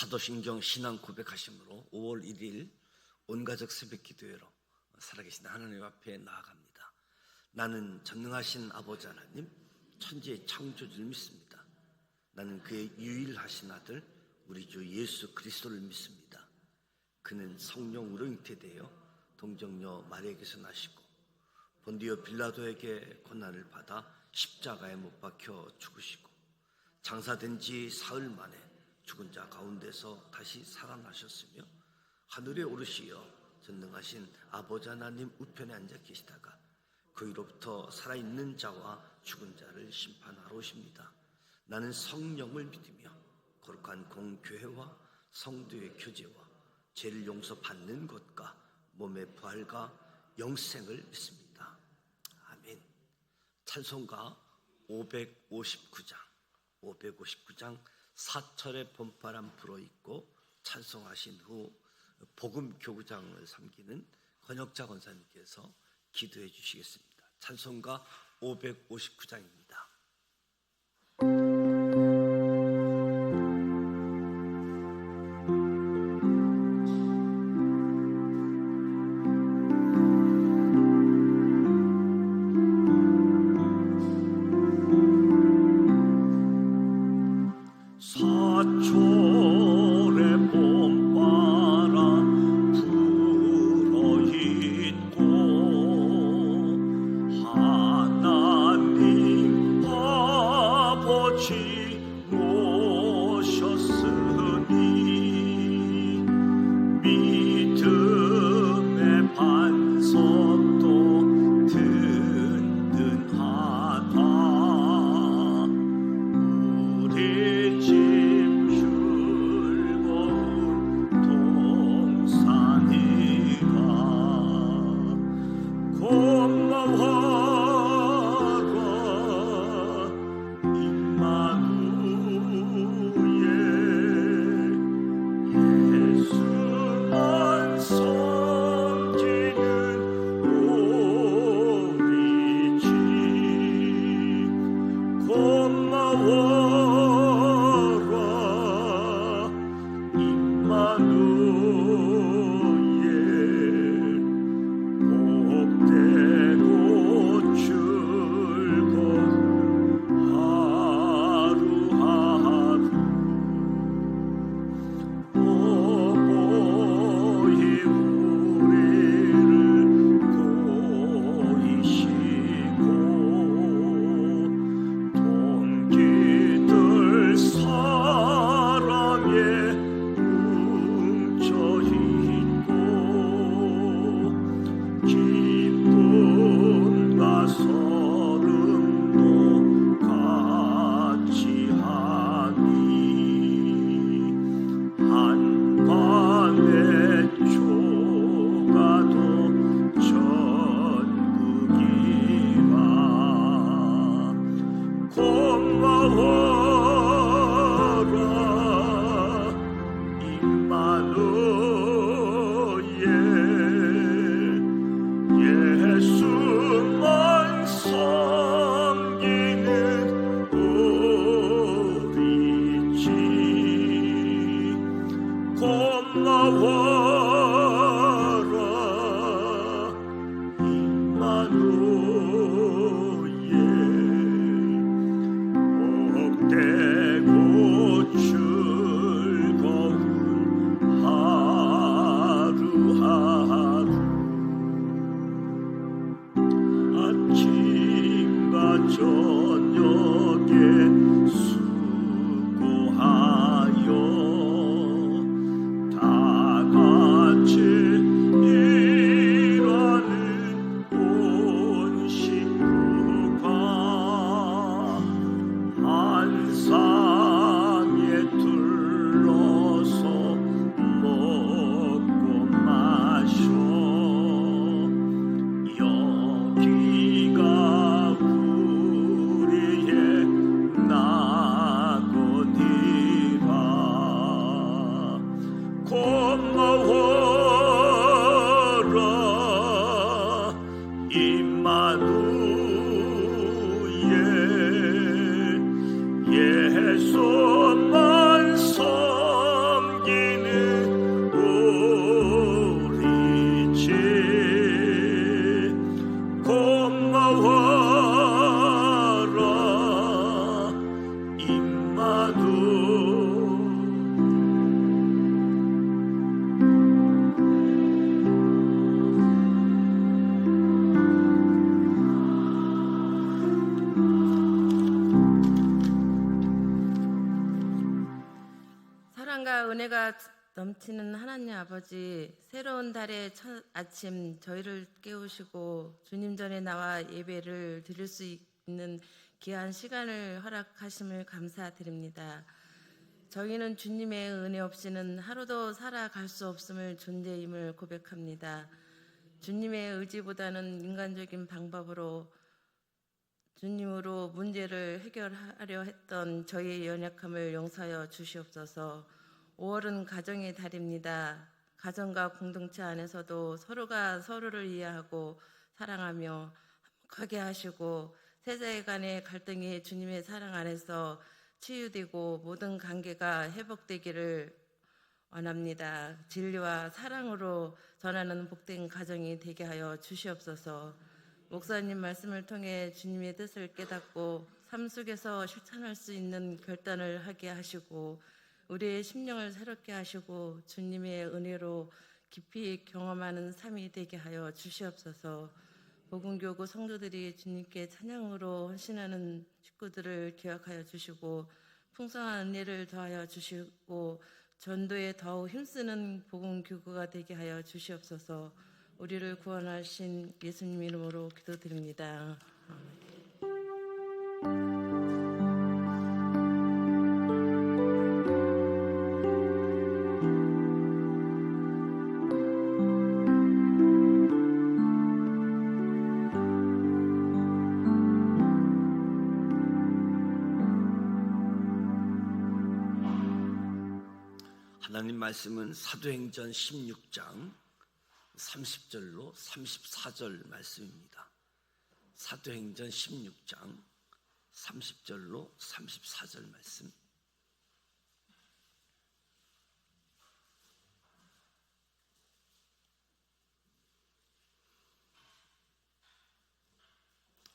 사도신경 신앙 고백하심으로 5월 1일 온가족 새벽기도회로 살아계신 하나님 앞에 나아갑니다. 나는 전능하신 아버지 하나님, 천지의 창조주를 믿습니다. 나는 그의 유일하신 아들 우리 주 예수 그리스도를 믿습니다. 그는 성령으로 잉태되어 동정녀 마리아에게서 나시고 본디오 빌라도에게 고난을 받아 십자가에 못 박혀 죽으시고 장사된 지 사흘 만에 죽은 자 가운데서 다시 살아나셨으며 하늘에 오르시어 전능하신 아버지 하나님 우편에 앉아 계시다가 그 위로부터 살아있는 자와 죽은 자를 심판하러 오십니다. 나는 성령을 믿으며 거룩한 공교회와 성도의 교제와 죄를 용서받는 것과 몸의 부활과 영생을 믿습니다. 아멘. 찬송가 559장 4철의 봄바람 불어있고 찬송하신 후 복음교구장을 섬기는 권혁자 권사님께서 기도해 주시겠습니다. 찬송가 559장입니다. 사 사랑과 은혜가 넘치는 하나님 아버지, 새로운 달의 첫 아침 저희를 깨우시고 주님 전에 나와 예배를 드릴 수 있는 귀한 시간을 허락하심을 감사드립니다. 저희는 주님의 은혜 없이는 하루도 살아갈 수 없음을 존재임을 고백합니다. 주님의 의지보다는 인간적인 방법으로 주님으로 문제를 해결하려 했던 저희의 연약함을 용서하여 주시옵소서. 5월은 가정의 달입니다. 가정과 공동체 안에서도 서로가 서로를 이해하고 사랑하며 화목하게 하시고 세대 간의 갈등이 주님의 사랑 안에서 치유되고 모든 관계가 회복되기를 원합니다. 진리와 사랑으로 전하는 복된 가정이 되게 하여 주시옵소서. 목사님 말씀을 통해 주님의 뜻을 깨닫고 삶 속에서 실천할 수 있는 결단을 하게 하시고 우리의 심령을 새롭게 하시고 주님의 은혜로 깊이 경험하는 삶이 되게 하여 주시옵소서. 복음교구 성도들이 주님께 찬양으로 헌신하는 식구들을 기억하여 주시고 풍성한 은혜를 더하여 주시고 전도에 더욱 힘쓰는 복음교구가 되게 하여 주시옵소서. 우리를 구원하신 예수님 이름으로 기도드립니다. 하나님 말씀은 사도행전 16장 30절로 34절 말씀입니다. 사도행전 16장 30절로 34절 말씀.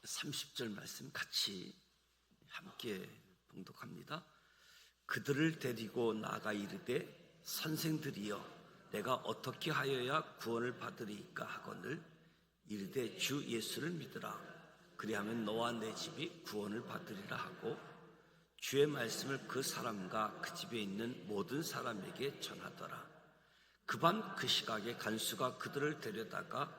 (30절) 말씀 같이 함께 봉독합니다. 그들을 데리고 나가 이르되 선생들이여 내가 어떻게 하여야 구원을 받으리이까 하거늘 이르되 주 예수를 믿으라 그리하면 너와 내 집이 구원을 받으리라 하고 주의 말씀을 그 사람과 그 집에 있는 모든 사람에게 전하더라. 그 밤 그 시각에 간수가 그들을 데려다가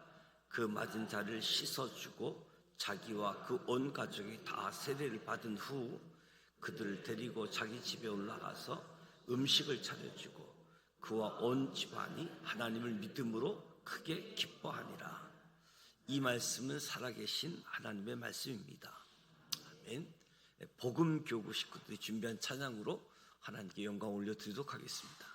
그 맞은 자를 씻어주고 자기와 그 온 가족이 다 세례를 받은 후 그들을 데리고 자기 집에 올라가서 음식을 차려주고 그와 온 집안이 하나님을 믿음으로 크게 기뻐하니라. 이 말씀은 살아계신 하나님의 말씀입니다. 아멘. 복음교구 식구들이 준비한 찬양으로 하나님께 영광 올려드리도록 하겠습니다.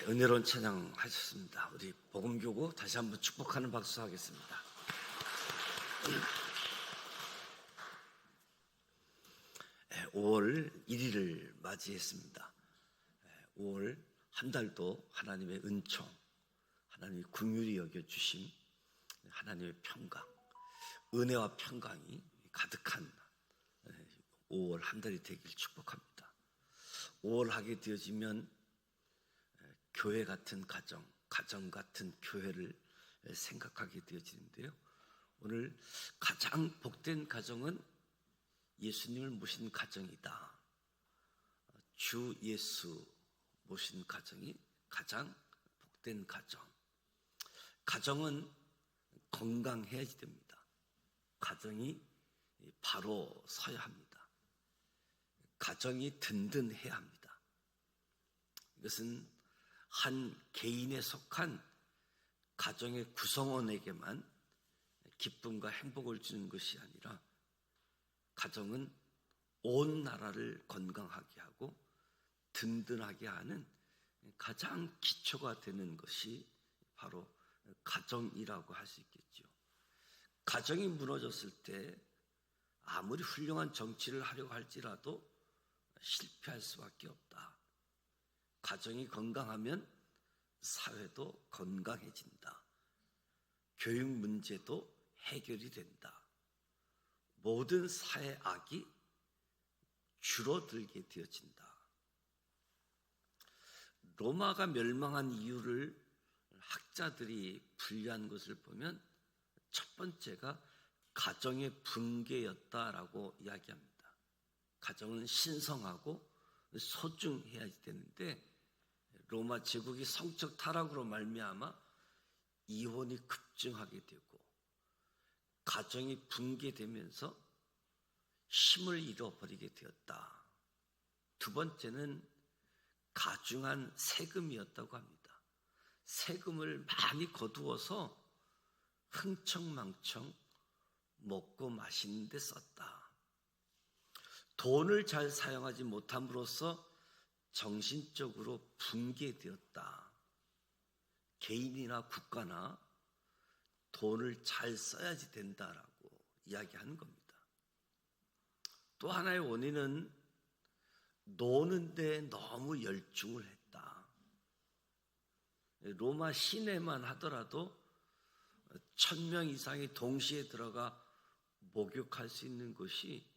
은혜로운 찬양 하셨습니다. 우리 복음교구 다시 한번 축복하는 박수 하겠습니다. 5월 1일을 맞이했습니다. 5월 한 달도 하나님의 은총, 하나님의 긍휼히 여겨주심, 하나님의 평강, 은혜와 평강이 가득한 5월 한 달이 되길 축복합니다. 5월 하게 되어지면 교회 같은 가정, 가정 같은 교회를 생각하게 되어지는데요. 오늘 가장 복된 가정은 예수님을 모신 가정이다. 주 예수 모신 가정이 가장 복된 가정. 가정은 건강해야지 됩니다. 가정이 바로 서야 합니다. 가정이 든든해야 합니다. 이것은 한 개인에 속한 가정의 구성원에게만 기쁨과 행복을 주는 것이 아니라 가정은 온 나라를 건강하게 하고 든든하게 하는 가장 기초가 되는 것이 바로 가정이라고 할 수 있겠죠. 가정이 무너졌을 때 아무리 훌륭한 정치를 하려고 할지라도 실패할 수밖에 없다. 가정이 건강하면 사회도 건강해진다. 교육 문제도 해결이 된다. 모든 사회 악이 줄어들게 되어진다. 로마가 멸망한 이유를 학자들이 분류한 것을 보면 첫 번째가 가정의 붕괴였다라고 이야기합니다. 가정은 신성하고 소중해야 되는데 로마 제국이 성적 타락으로 말미암아 이혼이 급증하게 되고 가정이 붕괴되면서 힘을 잃어버리게 되었다. 두 번째는 가중한 세금이었다고 합니다. 세금을 많이 거두어서 흥청망청 먹고 마시는 데 썼다. 돈을 잘 사용하지 못함으로써 정신적으로 붕괴되었다. 개인이나 국가나 돈을 잘 써야지 된다라고 이야기하는 겁니다. 또 하나의 원인은 노는데 너무 열중을 했다. 로마 시내만 하더라도 1000명 이상이 동시에 들어가 목욕할 수 있는 곳이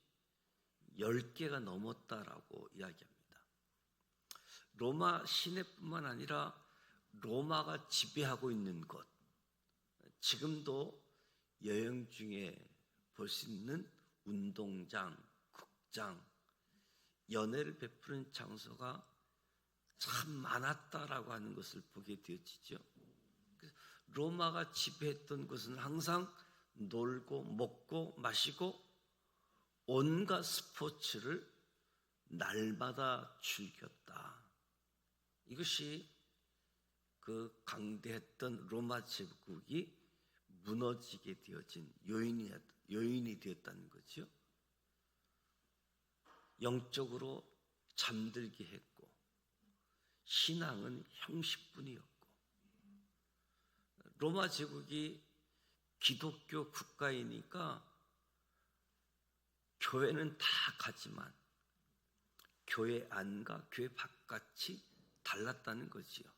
10개가 넘었다라고 이야기합니다. 로마 시내뿐만 아니라 로마가 지배하고 있는 곳, 지금도 여행 중에 볼 수 있는 운동장, 극장, 연애를 베푸는 장소가 참 많았다라고 하는 것을 보게 되어지죠. 로마가 지배했던 것은 항상 놀고 먹고 마시고 온갖 스포츠를 날마다 즐겼다. 이것이 그 강대했던 로마 제국이 무너지게 되어진 요인이 되었다는 거죠. 영적으로 잠들게 했고 신앙은 형식뿐이었고 로마 제국이 기독교 국가이니까 교회는 다 가지만 교회 안과 교회 바깥이 달랐다는 거지요.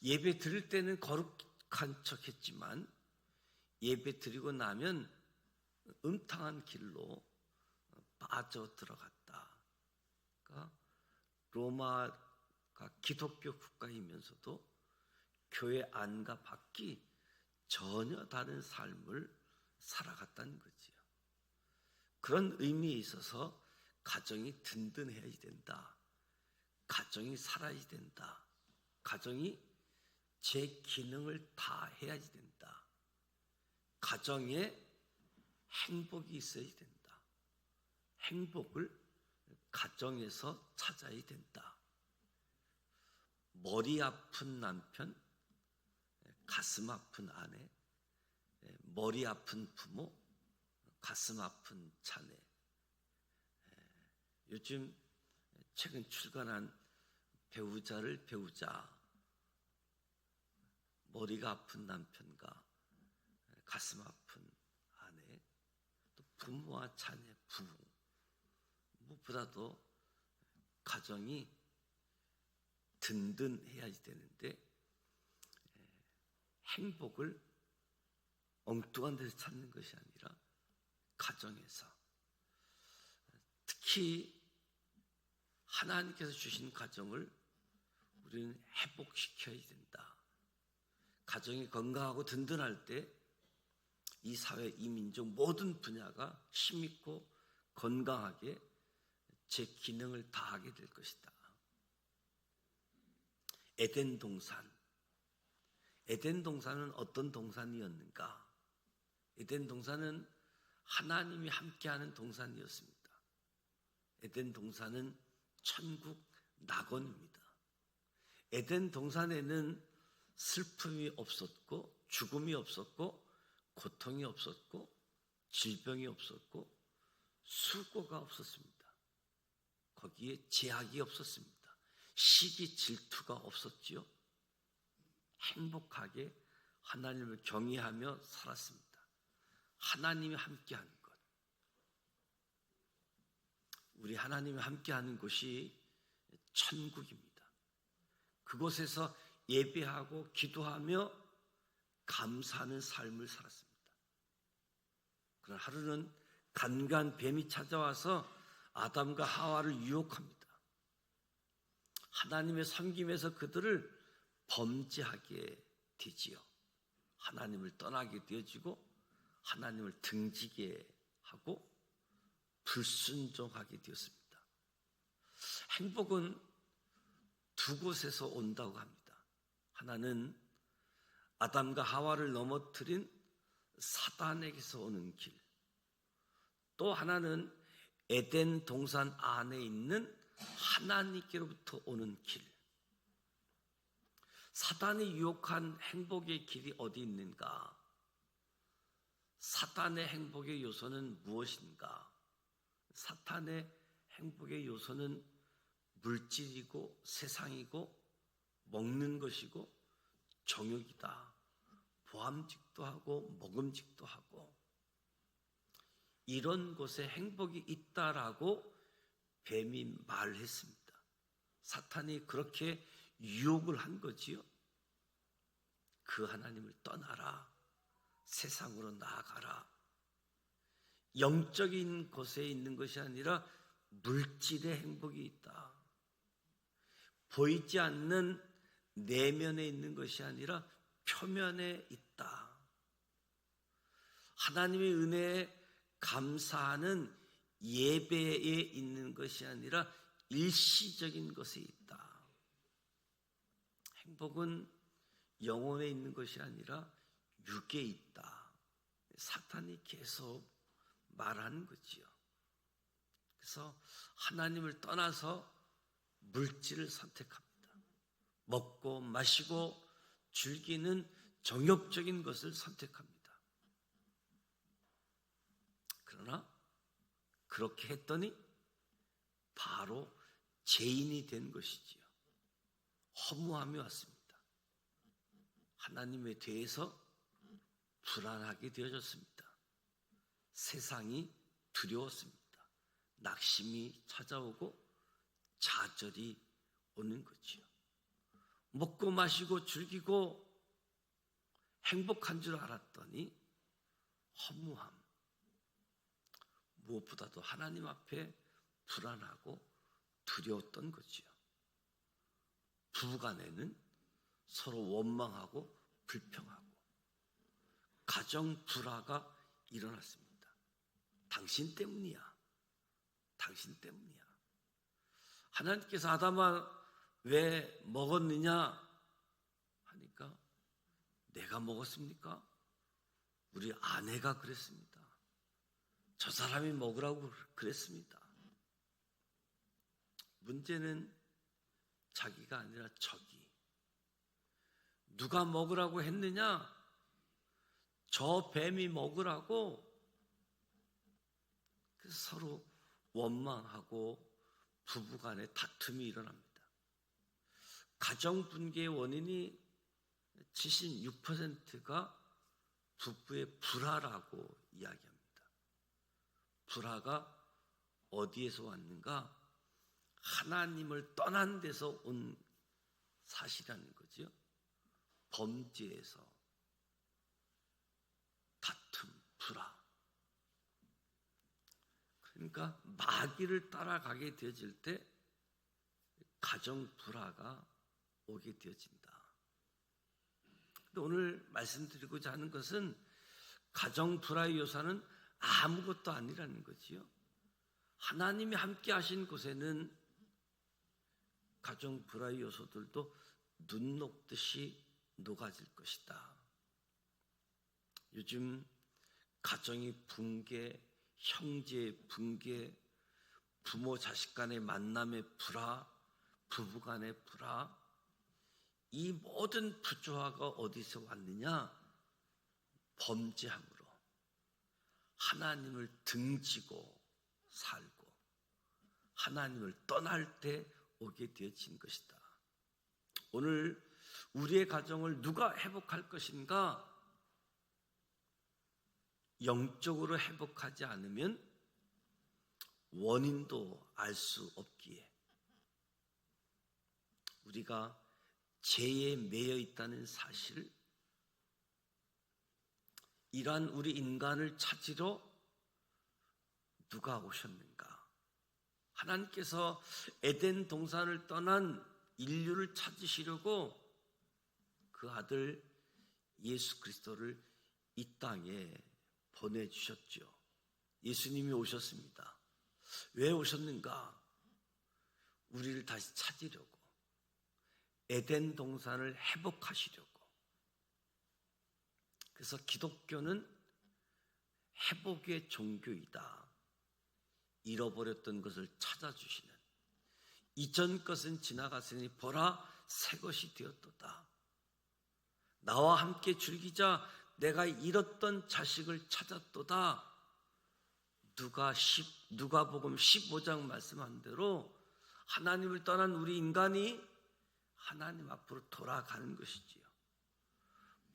예배 드릴 때는 거룩한 척 했지만 예배 드리고 나면 음탕한 길로 빠져 들어갔다. 그러니까 로마가 기독교 국가이면서도 교회 안과 밖이 전혀 다른 삶을 살아갔다는 거지요. 그런 의미에 있어서 가정이 든든해야 된다. 가정이 살아야 된다. 가정이 제 기능을 다 해야지 된다. 가정에 행복이 있어야 된다. 행복을 가정에서 찾아야 된다. 머리 아픈 남편, 가슴 아픈 아내, 머리 아픈 부모, 가슴 아픈 자녀. 요즘 최근 출간한 배우자를 배우자 머리가 아픈 남편과 가슴 아픈 아내, 또 부모와 자녀, 부부, 무엇보다도 가정이 든든해야 되는데 행복을 엉뚱한 데서 찾는 것이 아니라 가정에서, 특히 하나님께서 주신 가정을 우리는 회복시켜야 된다. 가정이 건강하고 든든할 때 이 사회, 이 민족 모든 분야가 힘있고 건강하게 제 기능을 다하게 될 것이다. 에덴 동산. 에덴 동산은 어떤 동산이었는가? 에덴 동산은 하나님이 함께하는 동산이었습니다. 에덴 동산은 천국 낙원입니다. 에덴 동산에는 슬픔이 없었고 죽음이 없었고 고통이 없었고 질병이 없었고 수고가 없었습니다. 거기에 제약이 없었습니다. 시기 질투가 없었지요. 행복하게 하나님을 경외하며 살았습니다. 하나님이 함께하는 것. 우리 하나님이 함께하는 곳이 천국입니다. 그곳에서 예배하고 기도하며 감사하는 삶을 살았습니다. 그러나 하루는 간간 뱀이 찾아와서 아담과 하와를 유혹합니다. 하나님의 섬김에서 그들을 범죄하게 되지요. 하나님을 떠나게 되어지고 하나님을 등지게 하고 불순종하게 되었습니다. 행복은 두 곳에서 온다고 합니다. 하나는 아담과 하와를 넘어뜨린 사단에게서 오는 길, 또 하나는 에덴 동산 안에 있는 하나님께로부터 오는 길. 사단이 유혹한 행복의 길이 어디 있는가? 사탄의 행복의 요소는 무엇인가? 사탄의 행복의 요소는 물질이고 세상이고 먹는 것이고 정욕이다. 보암직도 하고 먹음직도 하고 이런 곳에 행복이 있다라고 뱀이 말했습니다. 사탄이 그렇게 유혹을 한 거지요. 그 하나님을 떠나라. 세상으로 나아가라. 영적인 곳에 있는 것이 아니라 물질의 행복이 있다. 보이지 않는 내면에 있는 것이 아니라 표면에 있다. 하나님의 은혜에 감사하는 예배에 있는 것이 아니라 일시적인 것에 있다. 행복은 영혼에 있는 것이 아니라 육에 있다. 사탄이 계속 말하는 거지요. 그래서 하나님을 떠나서 물질을 선택합니다. 먹고 마시고 즐기는 정욕적인 것을 선택합니다. 그러나 그렇게 했더니 바로 죄인이 된 것이지요. 허무함이 왔습니다. 하나님에 대해서 불안하게 되어졌습니다. 세상이 두려웠습니다. 낙심이 찾아오고 좌절이 오는 거지요. 먹고 마시고 즐기고 행복한 줄 알았더니 허무함, 무엇보다도 하나님 앞에 불안하고 두려웠던 거지요. 부부간에는 서로 원망하고 불평하고 가정 불화가 일어났습니다. 당신 때문이야. 당신 때문이야. 하나님께서 아담아 왜 먹었느냐 하니까 내가 먹었습니까? 우리 아내가 그랬습니다. 저 사람이 먹으라고 그랬습니다. 문제는 자기가 아니라 적이. 누가 먹으라고 했느냐? 저 뱀이 먹으라고. 그래서 서로 원망하고 부부간에 다툼이 일어납니다. 가정 분개의 원인이 76%가 부부의 불화라고 이야기합니다. 불화가 어디에서 왔는가? 하나님을 떠난 데서 온 사실이라는 거죠. 범죄에서 다툼, 불화. 그러니까 마귀를 따라가게 되어질 때 가정 불화가 오게 되어진다. 근데 오늘 말씀드리고자 하는 것은 가정 불화의 요소는 아무것도 아니라는 거지요. 하나님이 함께 하신 곳에는 가정 불화의 요소들도 눈 녹듯이 녹아질 것이다. 요즘 가정이 붕괴, 형제 붕괴, 부모 자식 간의 만남의 불화, 부부 간의 불화, 이 모든 부조화가 어디서 왔느냐? 범죄함으로 하나님을 등지고 살고 하나님을 떠날 때 오게 되어진 것이다. 오늘 우리의 가정을 누가 회복할 것인가? 영적으로 회복하지 않으면 원인도 알 수 없기에 우리가 죄에 매여 있다는 사실, 이러한 우리 인간을 찾으러 누가 오셨는가? 하나님께서 에덴 동산을 떠난 인류를 찾으시려고 그 아들 예수 그리스도를 이 땅에 보내주셨죠. 예수님이 오셨습니다. 왜 오셨는가? 우리를 다시 찾으려고, 에덴 동산을 회복하시려고. 그래서 기독교는 회복의 종교이다. 잃어버렸던 것을 찾아주시는, 이전 것은 지나갔으니 보라 새 것이 되었도다. 나와 함께 즐기자, 내가 잃었던 자식을 찾았도다. 누가복음 15장 말씀한 대로 하나님을 떠난 우리 인간이 하나님 앞으로 돌아가는 것이지요.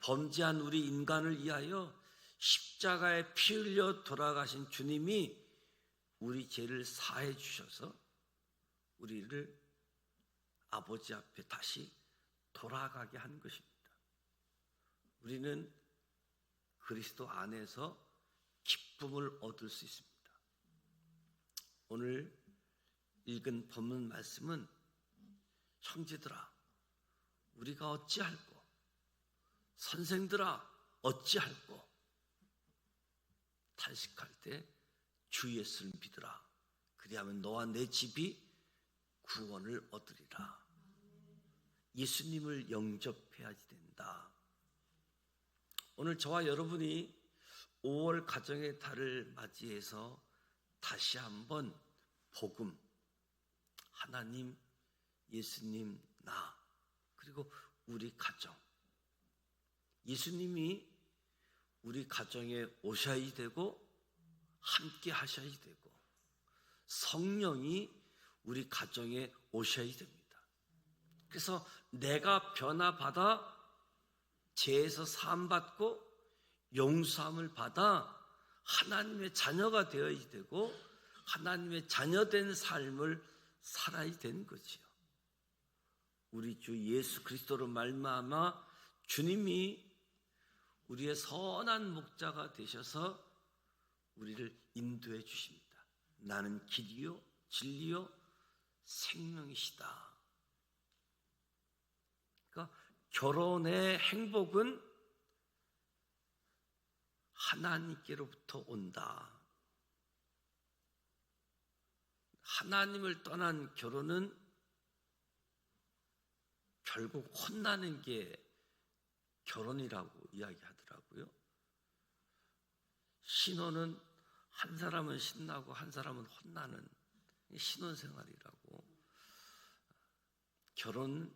범죄한 우리 인간을 위하여 십자가에 피 흘려 돌아가신 주님이 우리 죄를 사해 주셔서 우리를 아버지 앞에 다시 돌아가게 한 것입니다. 우리는 그리스도 안에서 기쁨을 얻을 수 있습니다. 오늘 읽은 본문 말씀은 형제들아 우리가 어찌할꼬, 선생들아 어찌할꼬, 탄식할 때 주 예수를 믿으라. 그리하면 너와 내 집이 구원을 얻으리라. 예수님을 영접해야지 된다. 오늘 저와 여러분이 5월 가정의 달을 맞이해서 다시 한번 복음, 하나님, 예수님, 나, 그리고 우리 가정, 예수님이 우리 가정에 오셔야 되고 함께 하셔야 되고 성령이 우리 가정에 오셔야 됩니다. 그래서 내가 변화받아 죄에서 사함받고 용서함을 받아 하나님의 자녀가 되어야 되고 하나님의 자녀된 삶을 살아야 되는 거지요. 우리 주 예수 그리스도로 말미암아 주님이 우리의 선한 목자가 되셔서 우리를 인도해 주십니다. 나는 길이요 진리요 생명이시다. 그러니까 결혼의 행복은 하나님께로부터 온다. 하나님을 떠난 결혼은 결국 혼나는 게 결혼이라고 이야기하더라고요. 신혼은 한 사람은 신나고 한 사람은 혼나는 신혼생활이라고. 결혼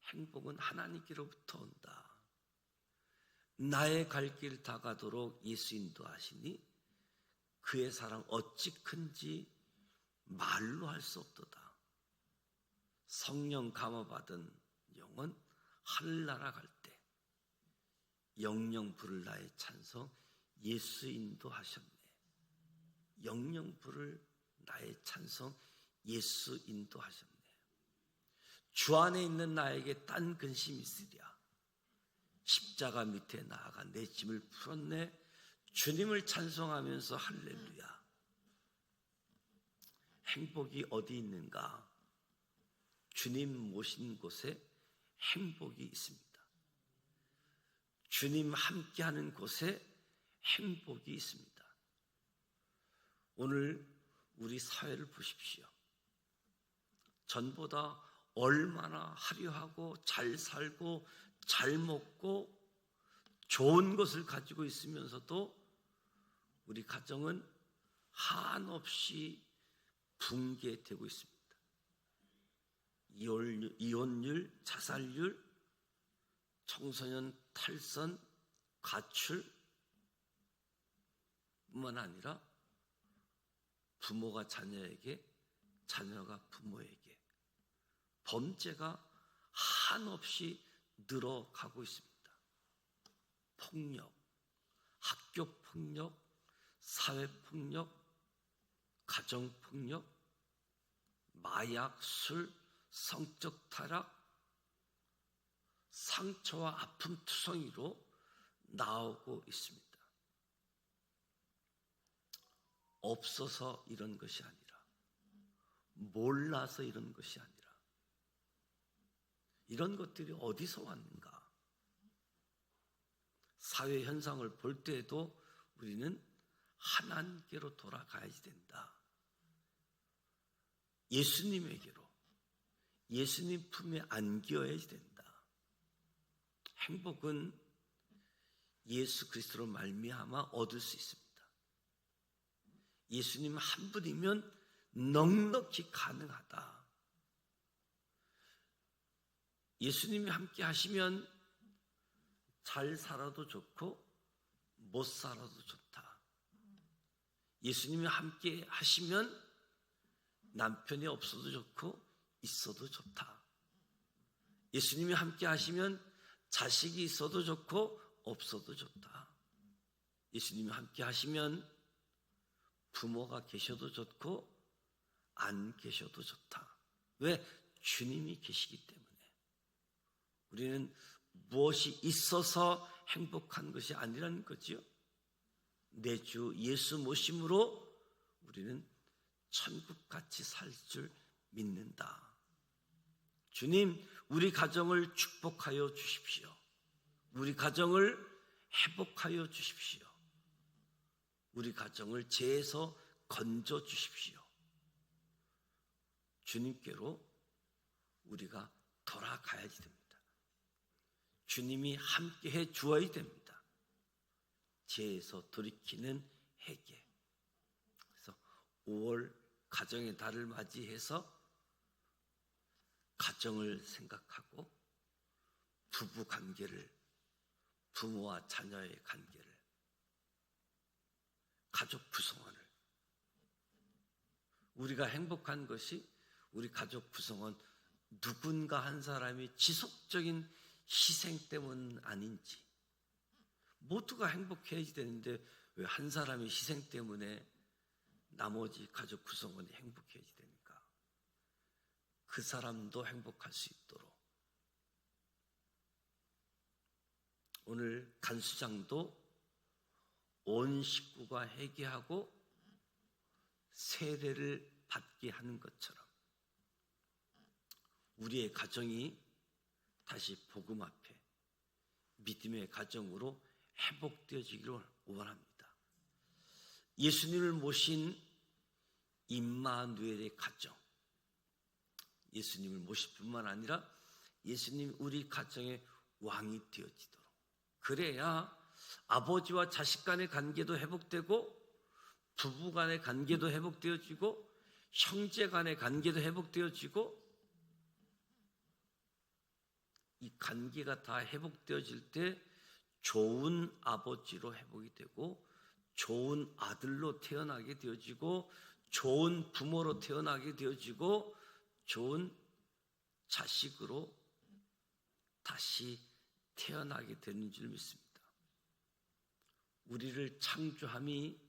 행복은 하나님께로부터 온다. 나의 갈 길 다 가도록 예수 인도하시니 그의 사랑 어찌 큰지 말로 할 수 없도다. 성령 감화받은 영은 하늘 날아갈 때 영영 부를 나의 찬송 예수 인도하셨네. 영영 부를 나의 찬송 예수 인도하셨네. 주 안에 있는 나에게 딴 근심이 있으랴. 십자가 밑에 나아가 내 짐을 풀었네. 주님을 찬송하면서 할렐루야. 행복이 어디 있는가? 주님 모신 곳에 행복이 있습니다. 주님 함께하는 곳에 행복이 있습니다. 오늘 우리 사회를 보십시오. 전보다 얼마나 화려하고 잘 살고 잘 먹고 좋은 것을 가지고 있으면서도 우리 가정은 한없이 붕괴되고 있습니다. 이혼율, 자살률, 청소년 탈선, 가출 뿐만 아니라 부모가 자녀에게, 자녀가 부모에게 범죄가 한없이 늘어가고 있습니다. 폭력, 학교폭력, 사회폭력, 가정폭력, 마약, 술, 성적 타락, 상처와 아픔 투성이로 나오고 있습니다. 없어서 이런 것이 아니라, 몰라서 이런 것이 아니라, 이런 것들이 어디서 왔는가? 사회 현상을 볼 때에도 우리는 하나님께로 돌아가야지 된다. 예수님에게로, 예수님 품에 안겨야지 된다. 행복은 예수 그리스도로 말미암아 얻을 수 있습니다. 예수님 한 분이면 넉넉히 가능하다. 예수님이 함께 하시면 잘 살아도 좋고 못 살아도 좋다. 예수님이 함께 하시면 남편이 없어도 좋고 있어도 좋다. 예수님이 함께 하시면 자식이 있어도 좋고 없어도 좋다. 예수님이 함께 하시면 부모가 계셔도 좋고 안 계셔도 좋다. 왜? 주님이 계시기 때문에. 우리는 무엇이 있어서 행복한 것이 아니라는 거지요. 내 주 예수 모심으로 우리는 천국같이 살 줄 믿는다. 주님, 우리 가정을 축복하여 주십시오. 우리 가정을 회복하여 주십시오. 우리 가정을 죄에서 건져 주십시오. 주님께로 우리가 돌아가야지 됩니다. 주님이 함께해 주어야 됩니다. 죄에서 돌이키는 회개. 그래서 5월 가정의 달을 맞이해서 가정을 생각하고 부부 관계를, 부모와 자녀의 관계를, 가족 구성원을, 우리가 행복한 것이 우리 가족 구성원 누군가 한 사람이 지속적인 희생 때문 아닌지, 모두가 행복해야지 되는데 왜 한 사람이 희생 때문에 나머지 가족 구성원이 행복해야지 되는가? 그 사람도 행복할 수 있도록 오늘 간수장도 온 식구가 회개하고 세례를 받게 하는 것처럼 우리의 가정이 다시 복음 앞에 믿음의 가정으로 회복되어지기를 원합니다. 예수님을 모신 임마누엘의 가정, 예수님을 모실 뿐만 아니라 예수님 우리 가정의 왕이 되어지도록, 그래야 아버지와 자식 간의 관계도 회복되고 부부 간의 관계도 회복되어지고 형제 간의 관계도 회복되어지고, 이 관계가 다 회복되어질 때 좋은 아버지로 회복이 되고 좋은 아들로 태어나게 되어지고 좋은 부모로 태어나게 되어지고 좋은 자식으로 다시 태어나게 되는 줄 믿습니다. 우리를 창조함이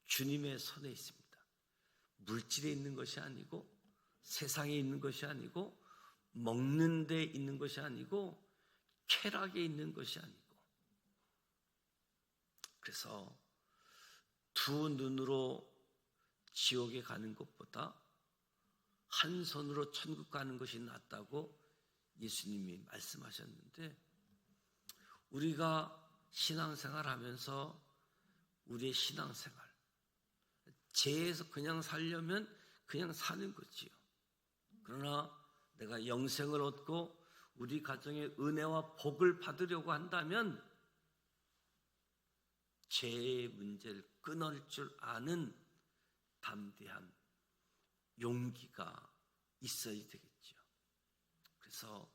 주님의 손에 있습니다. 물질에 있는 것이 아니고, 세상에 있는 것이 아니고, 먹는 데 있는 것이 아니고, 쾌락에 있는 것이 아니고. 그래서 두 눈으로 지옥에 가는 것보다 한 손으로 천국 가는 것이 낫다고 예수님이 말씀하셨는데, 우리가 신앙생활 하면서 우리의 신앙생활, 죄에서 그냥 살려면 그냥 사는 거지요. 그러나 내가 영생을 얻고 우리 가정의 은혜와 복을 받으려고 한다면 죄의 문제를 끊을 줄 아는 담대한 용기가 있어야 되겠죠. 그래서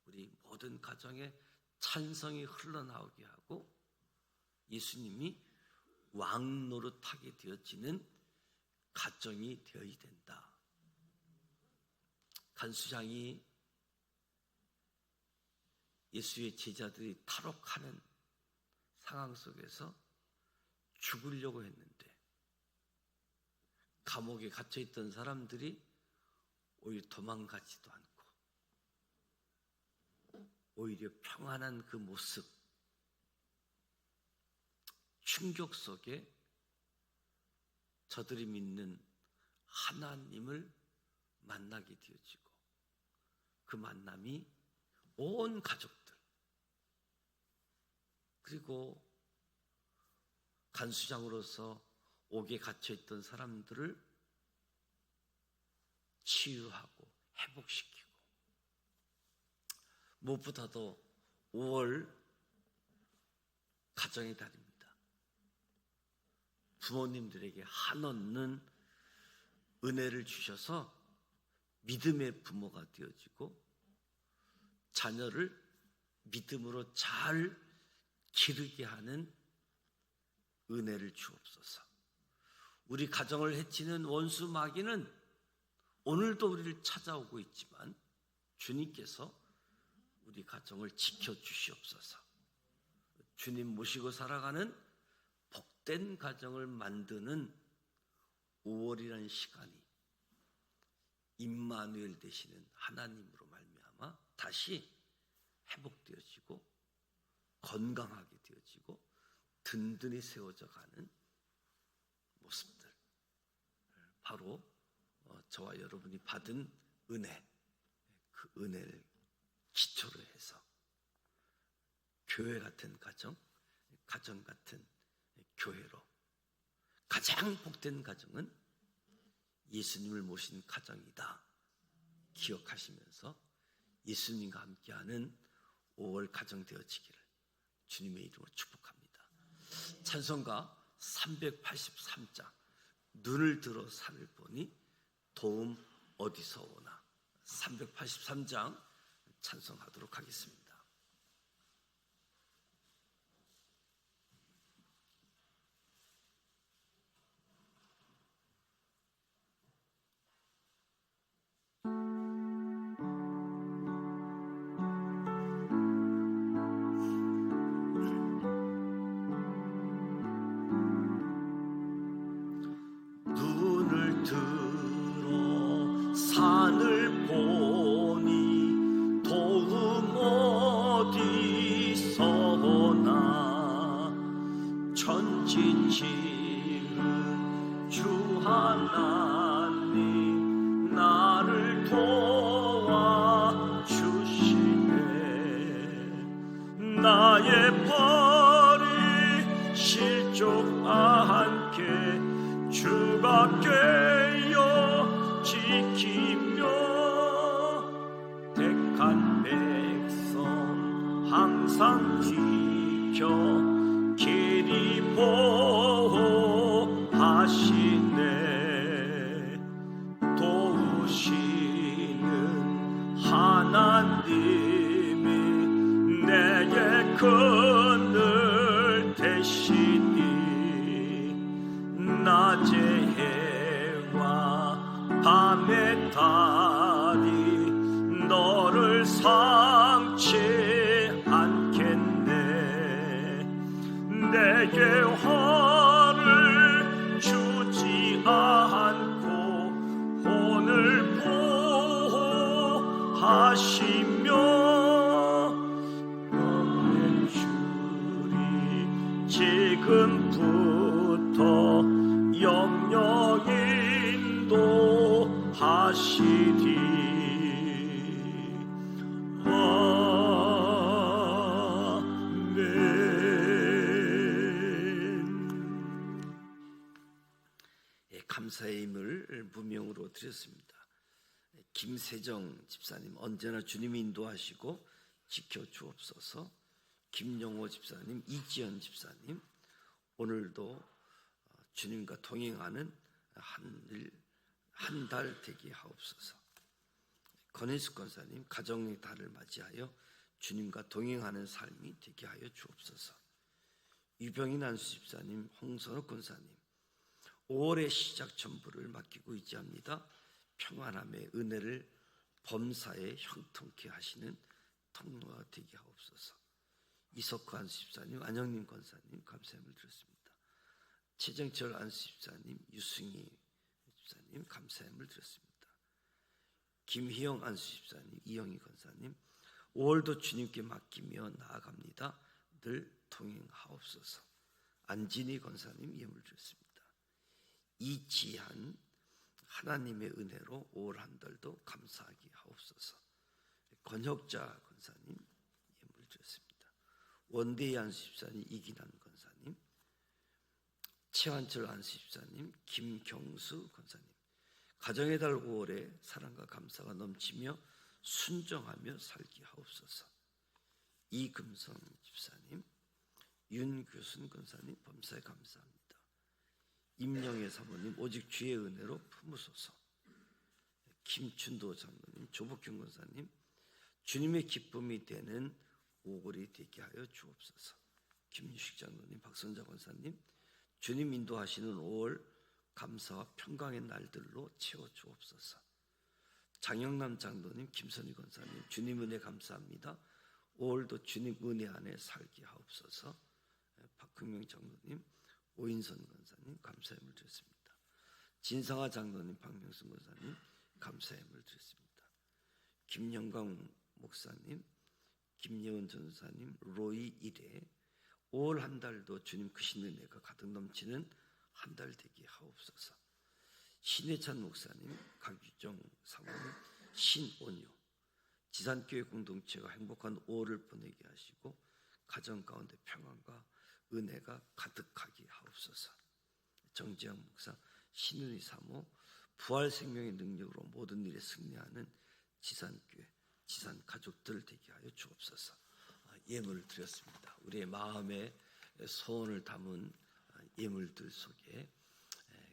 우리 모든 가정에 찬성이 흘러나오게 하고 예수님이 왕 노릇하게 되어지는 가정이 되어야 된다. 간수장이 예수의 제자들이 탈옥하는 상황 속에서 죽으려고 했는데, 감옥에 갇혀있던 사람들이 오히려 도망가지도 않고 오히려 평안한 그 모습, 충격 속에 저들이 믿는 하나님을 만나게 되어지고, 그 만남이 온 가족들, 그리고 간수장으로서 옥에 갇혀있던 사람들을 치유하고 회복시키고, 무엇보다도 5월 가정의 달입니다. 부모님들에게 한없는 은혜를 주셔서 믿음의 부모가 되어지고, 자녀를 믿음으로 잘 기르게 하는 은혜를 주옵소서. 우리 가정을 해치는 원수 마귀는 오늘도 우리를 찾아오고 있지만 주님께서 우리 가정을 지켜주시옵소서. 주님 모시고 살아가는 복된 가정을 만드는 5월이라는 시간이 임마누엘 되시는 하나님으로 말미암아 다시 회복되어지고 건강하게 되어지고 든든히 세워져 가는 모습들, 바로 저와 여러분이 받은 은혜, 그 은혜를 기초로 해서 교회 같은 가정, 가정 같은 교회로, 가장 복된 가정은 예수님을 모신 가정이다 기억하시면서 예수님과 함께하는 5월 가정 되어지기를 주님의 이름으로 축복합니다. 찬송가 383장, 눈을 들어 산을 보니 도움 어디서 오나, 383장 찬송하도록 하겠습니다. 들어 산을 보니 도움 어디서 오나, 천지 지은 주 하나님 나를 도와주시네. 나의 발이 실족 않게 주가 꿰어 지키며, 택한 백성 항상 지켜 길이 보호하시네. 도우시는 하나님이 내게 그늘 되시니, 낮의 해와 밤의 달이 너를 상 내게 화를 주지 않고 혼을 보호하시며 너의 주리 지금부터 영영 인도하시리. 감사의 힘을 무명으로 드렸습니다. 김세정 집사님, 언제나 주님이 인도하시고 지켜주옵소서. 김영호 집사님, 이지연 집사님, 오늘도 주님과 동행하는 한 달 되게 하옵소서. 권혜숙 권사님, 가정의 달을 맞이하여 주님과 동행하는 삶이 되게 하여 주옵소서. 유병인 안수 집사님, 홍선욱 권사님, 5월의 시작 전부를 맡기고 의지합니다. 평안함의 은혜를 범사에 형통케 하시는 통로가 되게 하옵소서. 이석호 안수 집사님, 안영님 권사님, 감사함을 드렸습니다. 최정철 안수 집사님, 유승희 집사님, 감사함을 드렸습니다. 김희영 안수 집사님, 이영희 권사님, 5월도 주님께 맡기며 나아갑니다. 늘 동행하옵소서. 안진희 권사님, 예물 드렸습니다. 이지한, 하나님의 은혜로 5월 한 달도 감사하게 하옵소서. 권혁자 권사님, 예물 드렸습니다. 원대희 안수 집사님, 이기남 권사님, 최환철 안수 집사님, 김경수 권사님, 가정의 달 5월에 사랑과 감사가 넘치며 순정하며 살게 하옵소서. 이금성 집사님, 윤규순 권사님, 범사에 감사합니다. 임영애 사모님, 오직 주의 은혜로 품으소서. 김춘도 장로님, 조복균 권사님, 주님의 기쁨이 되는 5월이 되게 하여 주옵소서. 김유식 장로님, 박선자 권사님, 주님 인도하시는 5월 감사와 평강의 날들로 채워 주옵소서. 장영남 장로님, 김선희 권사님, 주님 은혜 감사합니다. 5월도 주님 은혜 안에 살게 하옵소서. 박흥명 장로님, 오인선 권사님, 감사함을 드렸습니다. 진성아 장로님, 박명순 권사님, 감사함을 드렸습니다. 김영광 목사님, 김예원 전사님, 로이 일에 5월 한 달도 주님 크신 은혜가 가득 넘치는 한 달 되게 하옵소서. 신혜찬 목사님, 강규정 사모님, 신온유, 지산교회 공동체가 행복한 5월을 보내게 하시고 가정 가운데 평안과 은혜가 가득하게 하옵소서. 정지영 목사, 신은희 사모, 부활 생명의 능력으로 모든 일에 승리하는 지산교회, 지산 가족들 되게 하여 주옵소서. 예물을 드렸습니다. 우리의 마음에 소원을 담은 예물들 속에,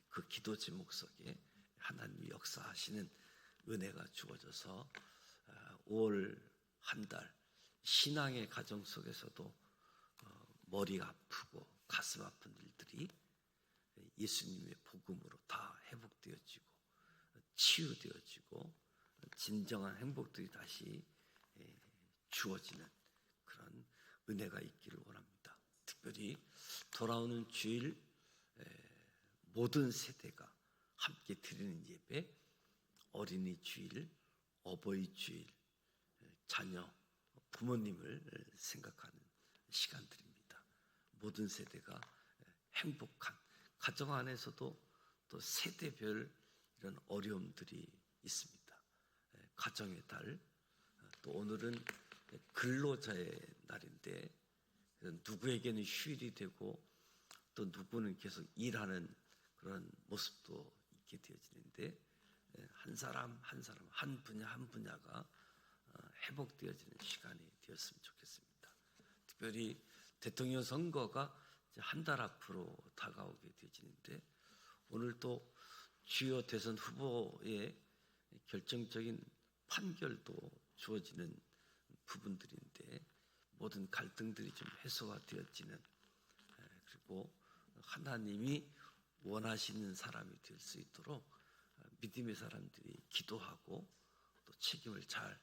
그 기도 제목 속에 하나님이 역사하시는 은혜가 주어져서 5월 한 달 신앙의 가정 속에서도 머리가 아프고 가슴 아픈 일들이 예수님의 복음으로 다 회복되어지고 치유되어지고 진정한 행복들이 다시 주어지는 그런 은혜가 있기를 원합니다. 특별히 돌아오는 주일 모든 세대가 함께 드리는 예배, 어린이 주일, 어버이 주일, 자녀, 부모님을 생각하는 시간들입니다. 모든 세대가 행복한 가정 안에서도 또 세대별 이런 어려움들이 있습니다. 가정의 달, 또 오늘은 근로자의 날인데 누구에게는 휴일이 되고 또 누구는 계속 일하는 그런 모습도 있게 되어지는데 한 사람 한 사람 한 분야 한 분야가 회복되어지는 시간이 되었으면 좋겠습니다. 특별히 대통령 선거가 한 달 앞으로 다가오게 되어지는데 오늘 또 주요 대선 후보의 결정적인 판결도 주어지는 부분들인데 모든 갈등들이 좀 해소가 되어지는, 그리고 하나님이 원하시는 사람이 될 수 있도록 믿음의 사람들이 기도하고 또 책임을 잘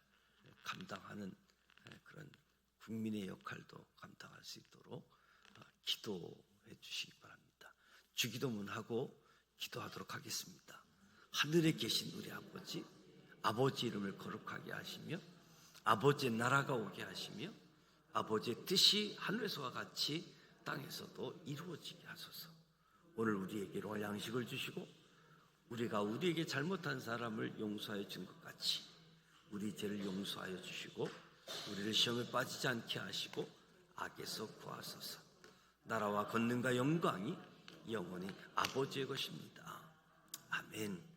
감당하는 그런 국민의 역할도 감당할 수 있도록 기도해 주시기 바랍니다. 주기도문 하고 기도하도록 하겠습니다. 하늘에 계신 우리 아버지, 아버지 이름을 거룩하게 하시며 아버지의 나라가 오게 하시며 아버지의 뜻이 하늘에서와 같이 땅에서도 이루어지게 하소서. 오늘 우리에게 일용할 양식을 주시고 우리가 우리에게 잘못한 사람을 용서하여 준 것 같이 우리 죄를 용서하여 주시고 우리를 시험에 빠지지 않게 하시고 악에서 구하소서. 나라와 권능과 영광이 영원히 아버지의 것입니다. 아멘.